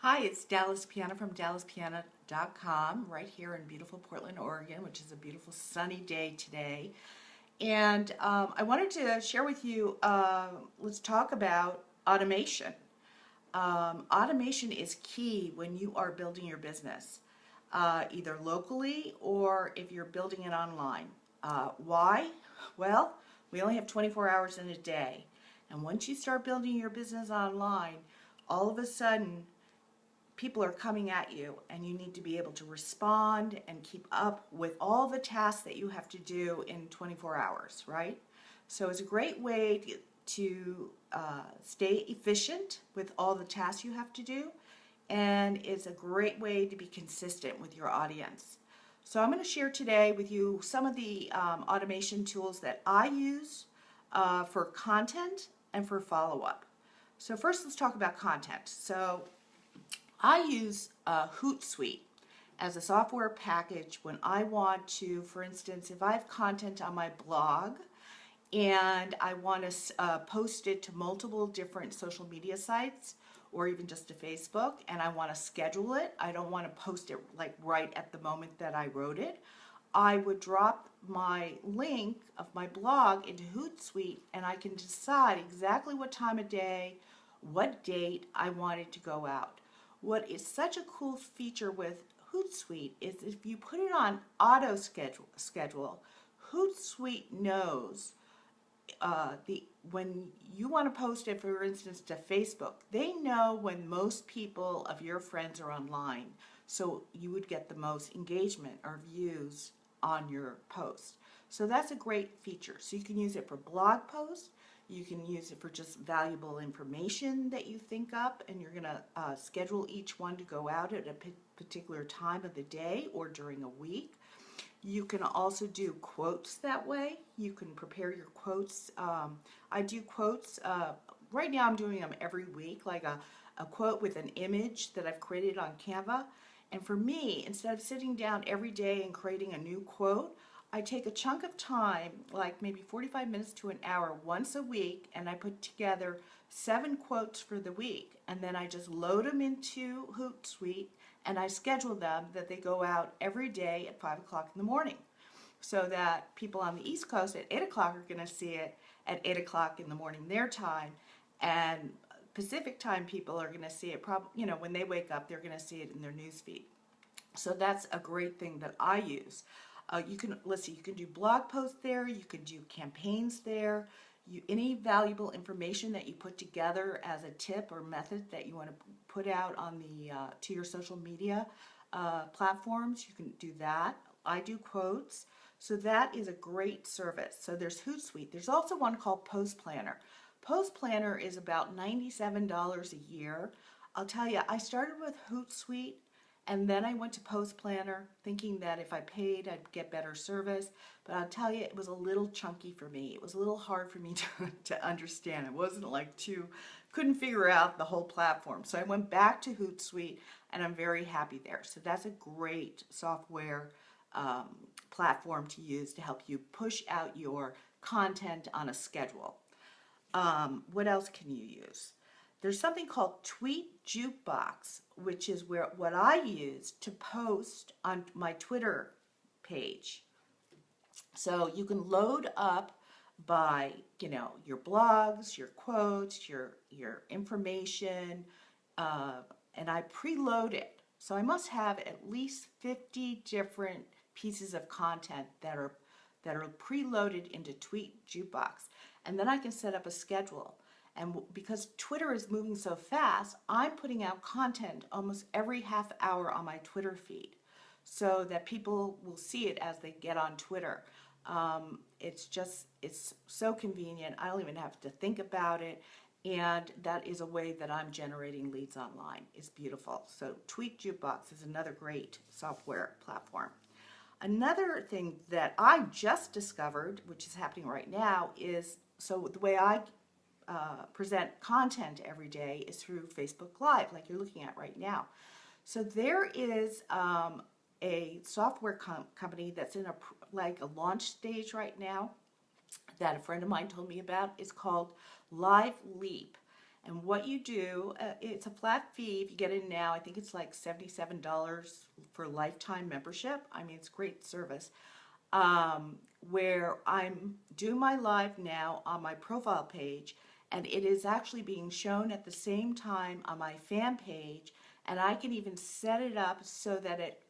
Hi, it's Dallas Piana from DallasPiana.com, right here in beautiful Portland, Oregon, which is a beautiful sunny day today. And I wanted to share with you, let's talk about automation. Automation is key when you are building your business, either locally or if you're building it online. Why? Well, we only have 24 hours in a day. And once you start building your business online, all of a sudden, people are coming at you and you need to be able to respond and keep up with all the tasks that you have to do in 24 hours, right? So it's a great way to stay efficient with all the tasks you have to do, and it's a great way to be consistent with your audience. So I'm going to share today with you some of the automation tools that I use for content and for follow-up. So first let's talk about content. So I use Hootsuite as a software package when I want to, for instance, if I have content on my blog and I want to post it to multiple different social media sites or even just to Facebook, and I want to schedule it, I don't want to post it like right at the moment that I wrote it, I would drop my link of my blog into Hootsuite and I can decide exactly what time of day, what date I want it to go out. What is such a cool feature with Hootsuite is if you put it on auto schedule, Hootsuite knows when you want to post it, for instance, to Facebook, they know when most people of your friends are online, so you would get the most engagement or views on your post. So that's a great feature. So you can use it for blog posts. You can use it for just valuable information that you think up, and you're going to schedule each one to go out at a particular time of the day or during a week. You can also do quotes that way. You can prepare your quotes. I do quotes. Right now I'm doing them every week, like a quote with an image that I've created on Canva. And for me, instead of sitting down every day and creating a new quote, I take a chunk of time, like maybe 45 minutes to an hour once a week, and I put together 7 quotes for the week. And then I just load them into Hootsuite and I schedule them that they go out every day at 5 o'clock in the morning. So that people on the East Coast at 8 o'clock are going to see it at 8 o'clock in the morning their time. And Pacific time people are going to see it probably, when they wake up, they're going to see it in their news feed. So that's a great thing that I use. You can do blog posts there, you can do campaigns there, any valuable information that you put together as a tip or method that you want to put out on the to your social media platforms, you can do that. I do quotes, so that is a great service. So there's Hootsuite. There's also one called Post Planner. Post Planner is about $97 a year. I'll tell you, I started with Hootsuite and then I went to Post Planner thinking that if I paid, I'd get better service. But I'll tell you, it was a little chunky for me. It was a little hard for me to understand. It wasn't like couldn't figure out the whole platform. So I went back to Hootsuite and I'm very happy there. So that's a great software platform to use to help you push out your content on a schedule. What else can you use? There's something called Tweet Jukebox, which is what I use to post on my Twitter page. So you can load up by, your blogs, your quotes, your information, and I preload it. So I must have at least 50 different pieces of content that are preloaded into Tweet Jukebox, and then I can set up a schedule. And because Twitter is moving so fast, I'm putting out content almost every half hour on my Twitter feed so that people will see it as they get on Twitter. It's so convenient. I don't even have to think about it. And that is a way that I'm generating leads online. It's beautiful. So Tweet Jukebox is another great software platform. Another thing that I just discovered, which is happening right now, is so the way I present content every day is through Facebook Live, like you're looking at right now. So there is a software company that's in a launch stage right now that a friend of mine told me about. It's called Live Leap, And what you do, it's a flat fee. If you get in now, I think it's like $77 for lifetime membership. I mean, it's great service. Where I'm doing my live now on my profile page, and it is actually being shown at the same time on my fan page, and I can even set it up so that it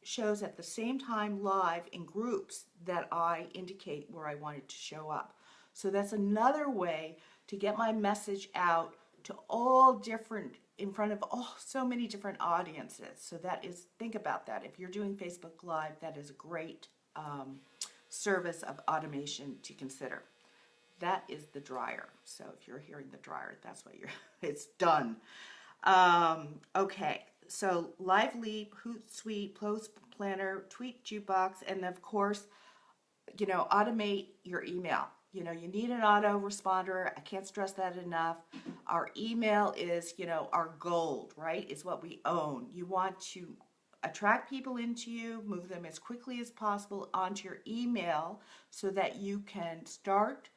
shows at the same time live in groups that I indicate where I want it to show up. So that's another way to get my message out to all different, in front of so many different audiences. So that is, think about that. If you're doing Facebook Live, that is a great service of automation to consider. That is the dryer. So if you're hearing the dryer, that's what it's done. Okay, so Live Leap, Hootsuite, Post Planner, Tweet Jukebox, and of course, automate your email. You need an autoresponder. I can't stress that enough. Our email is, our gold, right? Is what we own. You want to attract people into you, move them as quickly as possible onto your email so that you can start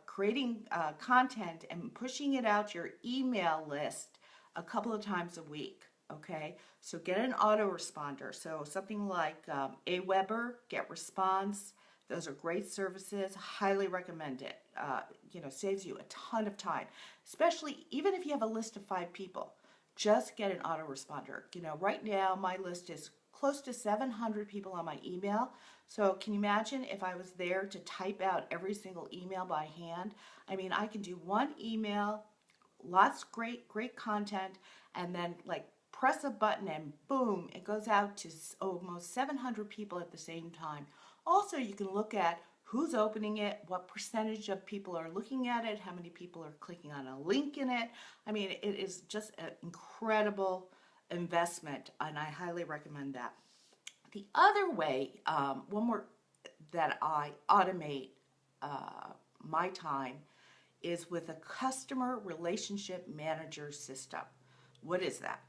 creating content and pushing it out to your email list a couple of times a week. Okay, so get an autoresponder. So something like Aweber, GetResponse. Those are great services. Highly recommend it. Saves you a ton of time, especially even if you have a list of 5 people. Just get an autoresponder. Right now my list is close to 700 people on my email. So can you imagine if I was there to type out every single email by hand? I mean, I can do one email, lots of great content, and then like press a button and boom, it goes out to almost 700 people at the same time. Also, you can look at who's opening it, what percentage of people are looking at it, how many people are clicking on a link in it. I mean, it is just an incredible investment, and I highly recommend that. The other way, one more that I automate my time is with a customer relationship manager system. What is that?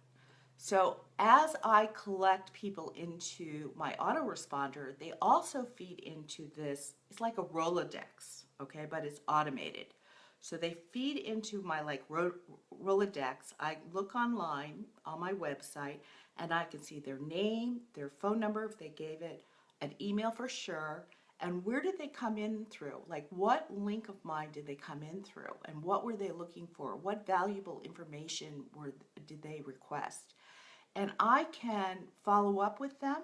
So as I collect people into my autoresponder, they also feed into this. It's like a Rolodex, okay, but it's automated. So they feed into my Rolodex. I look online on my website and I can see their name, their phone number if they gave it, an email for sure, and where did they come in through? Like what link of mine did they come in through, and what were they looking for? What valuable information did they request? And I can follow up with them,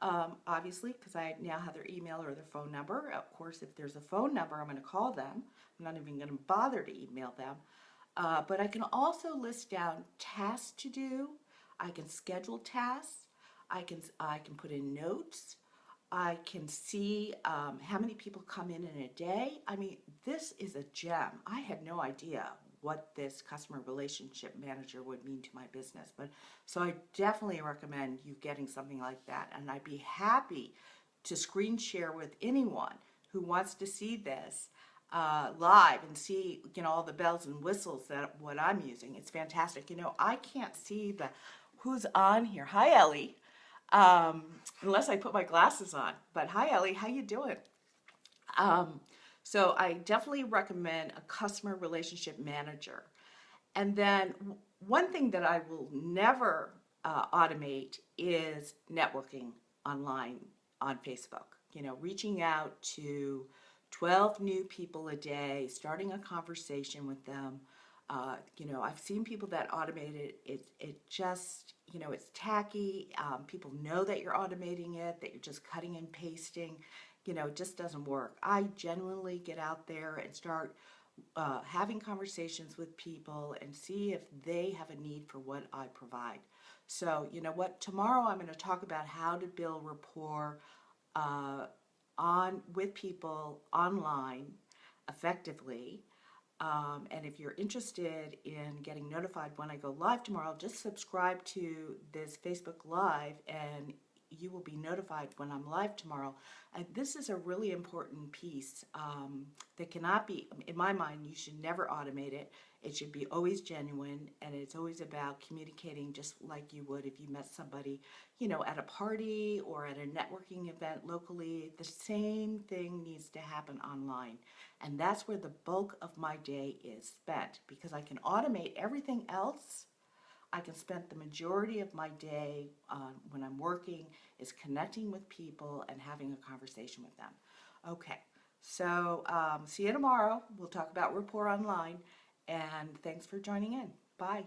obviously, because I now have their email or their phone number. Of course, if there's a phone number, I'm going to call them. I'm not even going to bother to email them. But I can also list down tasks to do. I can schedule tasks. I can put in notes. I can see how many people come in a day. I mean, this is a gem. I had no idea what this customer relationship manager would mean to my business. But so I definitely recommend you getting something like that. And I'd be happy to screen share with anyone who wants to see this live and see, all the bells and whistles that what I'm using. It's fantastic. I can't see who's on here. Hi, Ellie. Unless I put my glasses on. But hi, Ellie. How you doing? So I definitely recommend a customer relationship manager. And then one thing that I will never automate is networking online on Facebook. Reaching out to 12 new people a day, starting a conversation with them. I've seen people that automate it. It just, it's tacky. People know that you're automating it, that you're just cutting and pasting. It just doesn't work. I genuinely get out there and start having conversations with people and see if they have a need for what I provide. So, tomorrow I'm going to talk about how to build rapport with people online effectively. And if you're interested in getting notified when I go live tomorrow, just subscribe to this Facebook Live and you will be notified when I'm live tomorrow. And this is a really important piece that cannot be, in my mind, you should never automate it. It should be always genuine, and it's always about communicating just like you would if you met somebody, you know, at a party or at a networking event locally. The same thing needs to happen online. And that's where the bulk of my day is spent, because I can automate everything else. I can spend the majority of my day when I'm working is connecting with people and having a conversation with them. Okay, so see you tomorrow. We'll talk about rapport online, and thanks for joining in. Bye.